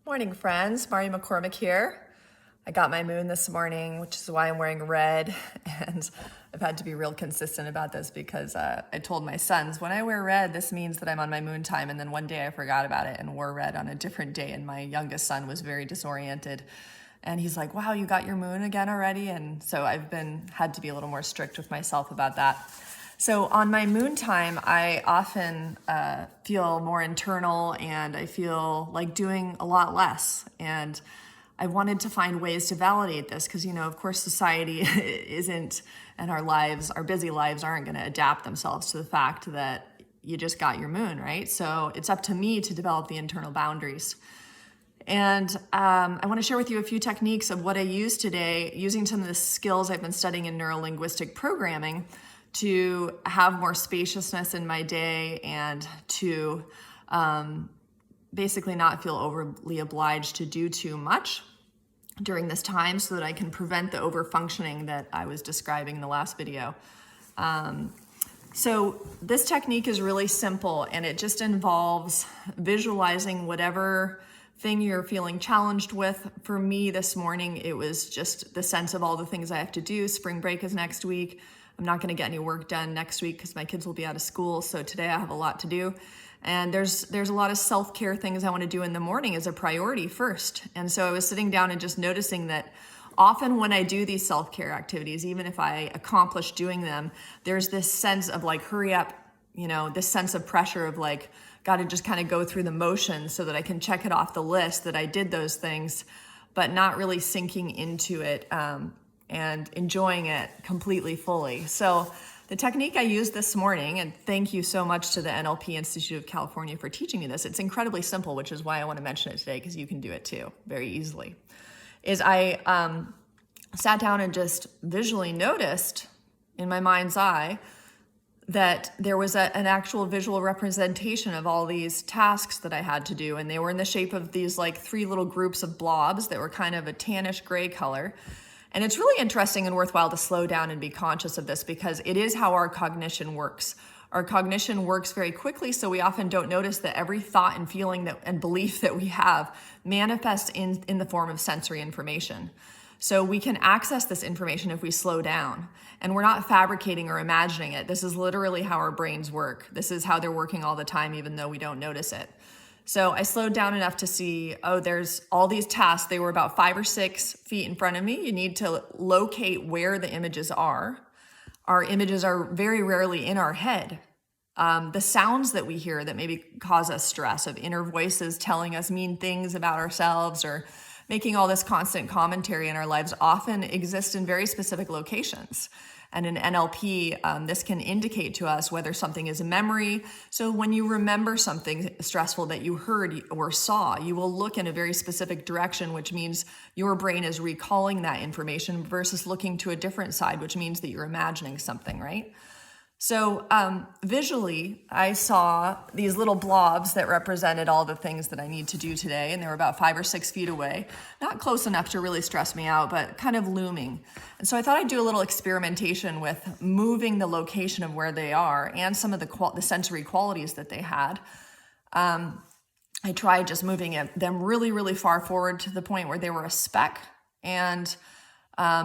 Morning, friends. Mari McCormick here. I got my moon this morning, which is why I'm wearing red. And I've had to be real consistent about this because I told my sons, when I wear red, this means that I'm on my moon time. And then one day I forgot about it and wore red on a different day. And my youngest son was very disoriented. And he's like, wow, you got your moon again already? And so I've had to be a little more strict with myself about that. So on my moon time, I often feel more internal and I feel like doing a lot less. And I wanted to find ways to validate this because, of course, society isn't, and our busy lives aren't going to adapt themselves to the fact that you just got your moon, right? So it's up to me to develop the internal boundaries. And I want to share with you a few techniques of what I use today, using some of the skills I've been studying in neuro-linguistic programming to have more spaciousness in my day and to basically not feel overly obliged to do too much during this time so that I can prevent the overfunctioning that I was describing in the last video. So this technique is really simple and it just involves visualizing whatever thing you're feeling challenged with. For me this morning, it was just the sense of all the things I have to do. Spring break is next week. I'm not going to get any work done next week because my kids will be out of school. So today I have a lot to do. And there's a lot of self-care things I want to do in the morning as a priority first. And so I was sitting down and just noticing that often when I do these self-care activities, even if I accomplish doing them, there's this sense of like, hurry up, this sense of pressure of like, got to just kind of go through the motions so that I can check it off the list that I did those things, but not really sinking into it and enjoying it completely fully. So the technique I used this morning, and thank you so much to the NLP Institute of California for teaching me this. It's incredibly simple, which is why I want to mention it today because you can do it too very easily, is I sat down and just visually noticed in my mind's eye that there was an actual visual representation of all these tasks that I had to do. And they were in the shape of these like three little groups of blobs that were kind of a tannish gray color. And it's really interesting and worthwhile to slow down and be conscious of this because it is how our cognition works. Our cognition works very quickly, so we often don't notice that every thought and feeling and belief that we have manifests in the form of sensory information. So we can access this information if we slow down. And we're not fabricating or imagining it. This is literally how our brains work. This is how they're working all the time, even though we don't notice it. So I slowed down enough to see, there's all these tasks. They were about 5 or 6 feet in front of me. You need to locate where the images are. Our images are very rarely in our head. The sounds that we hear that maybe cause us stress of inner voices telling us mean things about ourselves or making all this constant commentary in our lives often exist in very specific locations. And in NLP, this can indicate to us whether something is a memory. So when you remember something stressful that you heard or saw, you will look in a very specific direction, which means your brain is recalling that information versus looking to a different side, which means that you're imagining something, right? So visually, I saw these little blobs that represented all the things that I need to do today, and they were about 5 or 6 feet away. Not close enough to really stress me out, but kind of looming. And so I thought I'd do a little experimentation with moving the location of where they are and some of the sensory qualities that they had. I tried just moving them really, really far forward to the point where they were a speck. And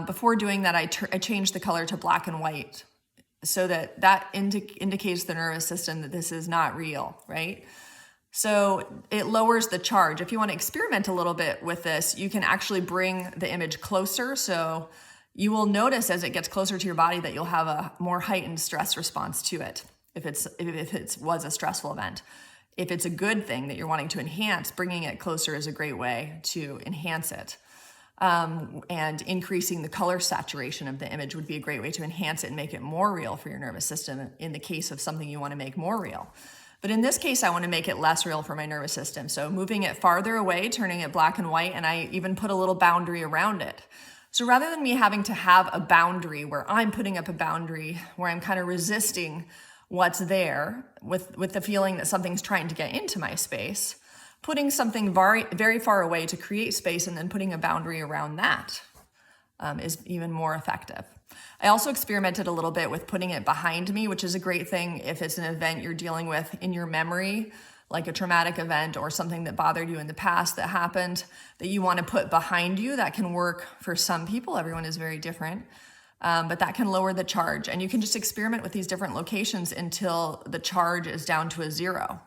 before doing that, I changed the color to black and white, so that indicates the nervous system that this is not real, right? So it lowers the charge. If you want to experiment a little bit with this, you can actually bring the image closer. So you will notice as it gets closer to your body that you'll have a more heightened stress response to it if it was a stressful event. If it's a good thing that you're wanting to enhance, bringing it closer is a great way to enhance it. And increasing the color saturation of the image would be a great way to enhance it and make it more real for your nervous system in the case of something you want to make more real. But in this case, I want to make it less real for my nervous system. So moving it farther away, turning it black and white, and I even put a little boundary around it. So rather than me having to have a boundary where I'm putting up a boundary where I'm kind of resisting what's there with the feeling that something's trying to get into my space, putting something very, very far away to create space and then putting a boundary around that is even more effective. I also experimented a little bit with putting it behind me, which is a great thing if it's an event you're dealing with in your memory, like a traumatic event or something that bothered you in the past that happened that you want to put behind you. That can work for some people. Everyone is very different. But that can lower the charge. And you can just experiment with these different locations until the charge is down to a 0.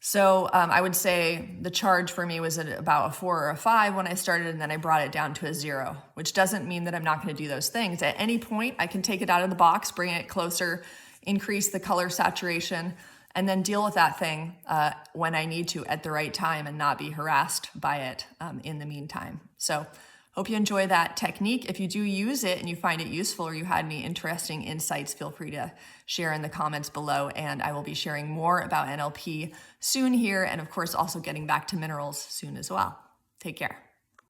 So I would say the charge for me was at about a 4 or a 5 when I started, and then I brought it down to a 0, which doesn't mean that I'm not going to do those things. At any point, I can take it out of the box, bring it closer, increase the color saturation, and then deal with that thing when I need to at the right time and not be harassed by it in the meantime. So hope you enjoy that technique. If you do use it and you find it useful or you had any interesting insights, feel free to share in the comments below. And I will be sharing more about NLP soon here. And of course, also getting back to minerals soon as well. Take care.